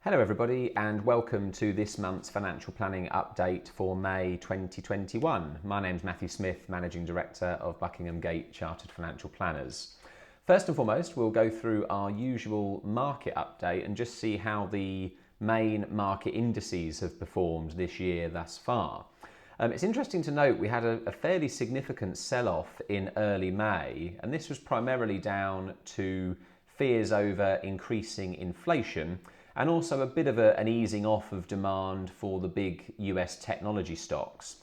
Hello everybody and welcome to this month's financial planning update for May 2021. My name's Matthew Smith, Managing Director of Buckingham Gate Chartered Financial Planners. First and foremost, we'll go through our usual market update and just see how the main market indices have performed this year thus far. It's interesting to note we had a fairly significant sell-off in early May, and this was primarily down to fears over increasing inflation and also a bit of an easing off of demand for the big US technology stocks.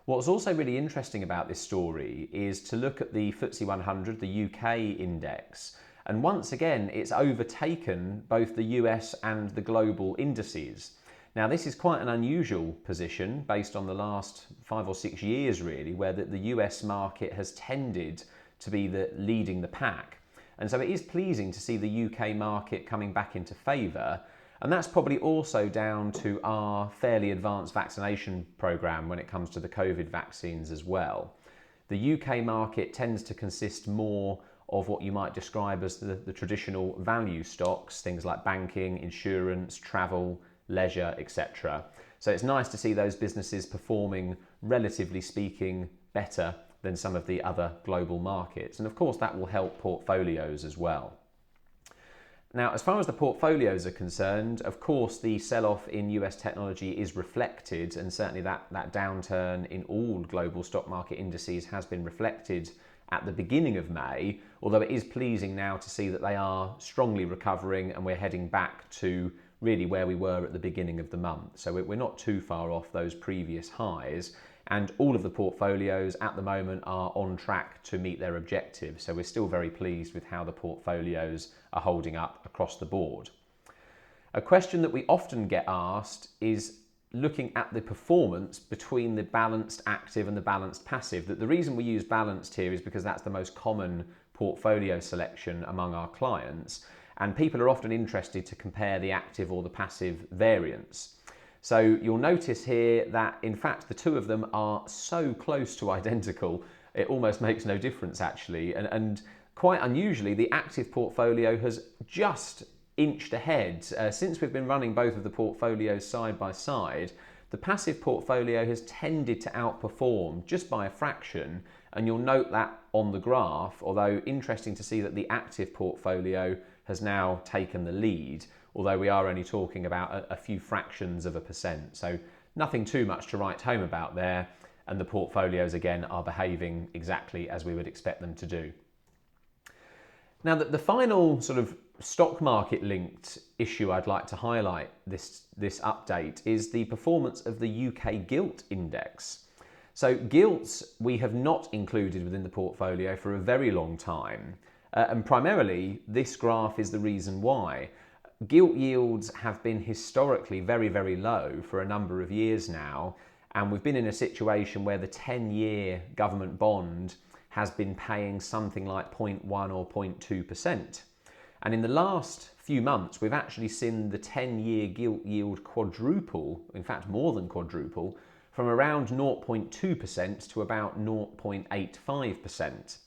What's also really interesting about this story is to look at the Ftse 100, the UK index, and once again it's overtaken both the US and the global indices. Now this is quite an unusual position based on the last 5 or 6 years really, where the US market has tended to be leading the pack. And so it is pleasing to see the UK market coming back into favour. And that's probably also down to our fairly advanced vaccination programme when it comes to the COVID vaccines as well. The UK market tends to consist more of what you might describe as the traditional value stocks, things like banking, insurance, travel, leisure, etc. So it's nice to see those businesses performing, relatively speaking, better than some of the other global markets. And of course that will help portfolios as well. Now, as far as the portfolios are concerned, of course, the sell-off in US technology is reflected, and certainly that downturn in all global stock market indices has been reflected at the beginning of May, although it is pleasing now to see that they are strongly recovering and we're heading back to really where we were at the beginning of the month. So we're not too far off those previous highs, and all of the portfolios at the moment are on track to meet their objectives. So we're still very pleased with how the portfolios are holding up across the board. A question that we often get asked is looking at the performance between the balanced active and the balanced passive. That the reason we use balanced here is because that's the most common portfolio selection among our clients, and people are often interested to compare the active or the passive variance. So you'll notice here that in fact the two of them are so close to identical, it almost makes no difference actually. And quite unusually, the active portfolio has just inched ahead. Since we've been running both of the portfolios side by side, the passive portfolio has tended to outperform just by a fraction, and you'll note that on the graph, although interesting to see that the active portfolio has now taken the lead, although we are only talking about a few fractions of a percent. So nothing too much to write home about there, and the portfolios again are behaving exactly as we would expect them to do. Now the final sort of stock market linked issue I'd like to highlight this update is the performance of the UK gilt index. So gilts we have not included within the portfolio for a very long time, and primarily this graph is the reason why. Gilt yields have been historically very, very low for a number of years now, and we've been in a situation where the 10-year government bond has been paying something like 0.1 or 0.2%. And in the last few months, we've actually seen the 10-year gilt yield quadruple, in fact more than quadruple, from around 0.2% to about 0.85%.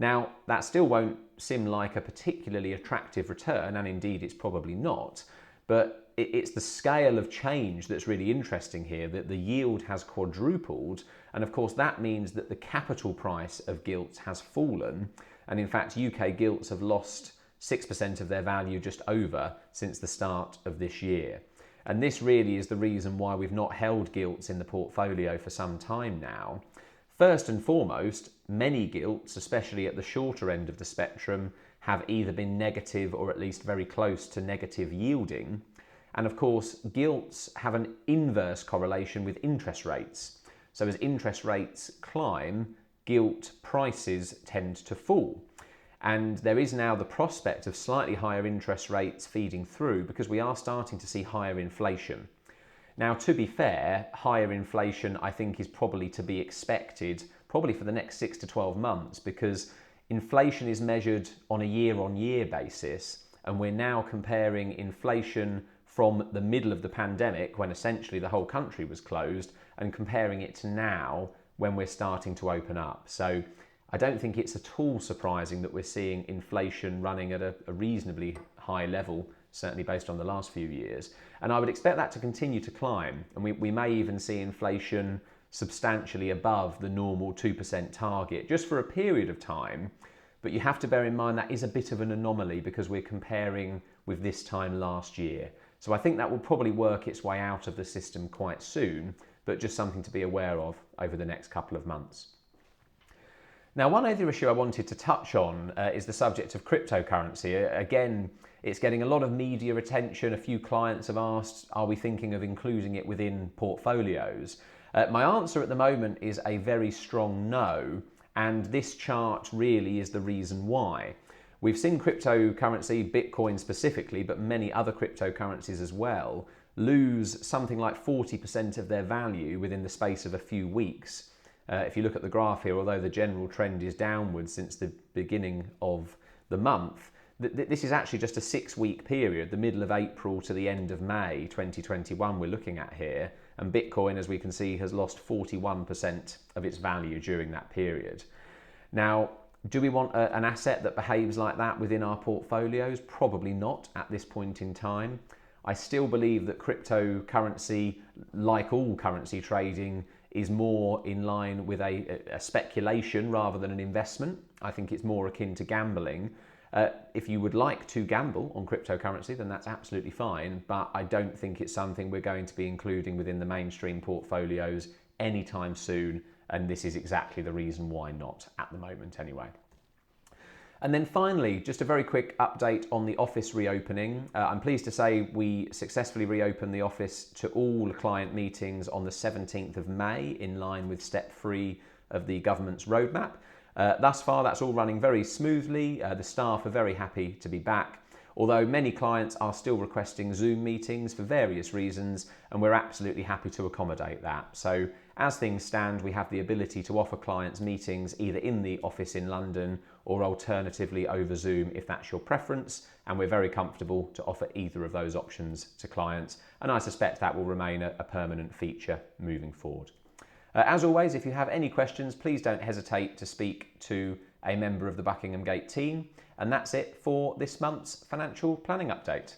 Now, that still won't seem like a particularly attractive return, and indeed it's probably not, but it's the scale of change that's really interesting here, that the yield has quadrupled, and of course that means that the capital price of gilts has fallen, and in fact UK gilts have lost 6% of their value just over since the start of this year. And this really is the reason why we've not held gilts in the portfolio for some time now. First and foremost, many gilts, especially at the shorter end of the spectrum, have either been negative or at least very close to negative yielding. And of course, gilts have an inverse correlation with interest rates. So as interest rates climb, gilt prices tend to fall. And there is now the prospect of slightly higher interest rates feeding through because we are starting to see higher inflation. Now, to be fair, higher inflation I think is probably to be expected probably for the next 6 to 12 months, because inflation is measured on a year-on-year basis, and we're now comparing inflation from the middle of the pandemic, when essentially the whole country was closed, and comparing it to now when we're starting to open up. So I don't think it's at all surprising that we're seeing inflation running at a reasonably high level certainly based on the last few years. And I would expect that to continue to climb. And we may even see inflation substantially above the normal 2% target just for a period of time. But you have to bear in mind that is a bit of an anomaly because we're comparing with this time last year. So I think that will probably work its way out of the system quite soon, but just something to be aware of over the next couple of months. Now, one other issue I wanted to touch on is the subject of cryptocurrency. Again, it's getting a lot of media attention. A few clients have asked, are we thinking of including it within portfolios? My answer at the moment is a very strong no, and this chart really is the reason why. We've seen cryptocurrency, Bitcoin specifically, but many other cryptocurrencies as well, lose something like 40% of their value within the space of a few weeks. If you look at the graph here, although the general trend is downwards since the beginning of the month, this is actually just a 6-week period, the middle of April to the end of May 2021 we're looking at here, and Bitcoin, as we can see, has lost 41% of its value during that period. Now, do we want an asset that behaves like that within our portfolios? Probably not at this point in time. I still believe that cryptocurrency, like all currency trading, is more in line with a speculation rather than an investment. I think it's more akin to gambling. If you would like to gamble on cryptocurrency, then that's absolutely fine, but I don't think it's something we're going to be including within the mainstream portfolios anytime soon, and this is exactly the reason why not at the moment anyway. And then finally, just a very quick update on the office reopening. I'm pleased to say we successfully reopened the office to all client meetings on the 17th of May in line with step 3 of the government's roadmap. Thus far, that's all running very smoothly. The staff are very happy to be back, although many clients are still requesting Zoom meetings for various reasons, and we're absolutely happy to accommodate that. So as things stand, we have the ability to offer clients meetings either in the office in London or alternatively over Zoom if that's your preference, and we're very comfortable to offer either of those options to clients, and I suspect that will remain a permanent feature moving forward. As always, if you have any questions, please don't hesitate to speak to a member of the Buckingham Gate team. And that's it for this month's financial planning update.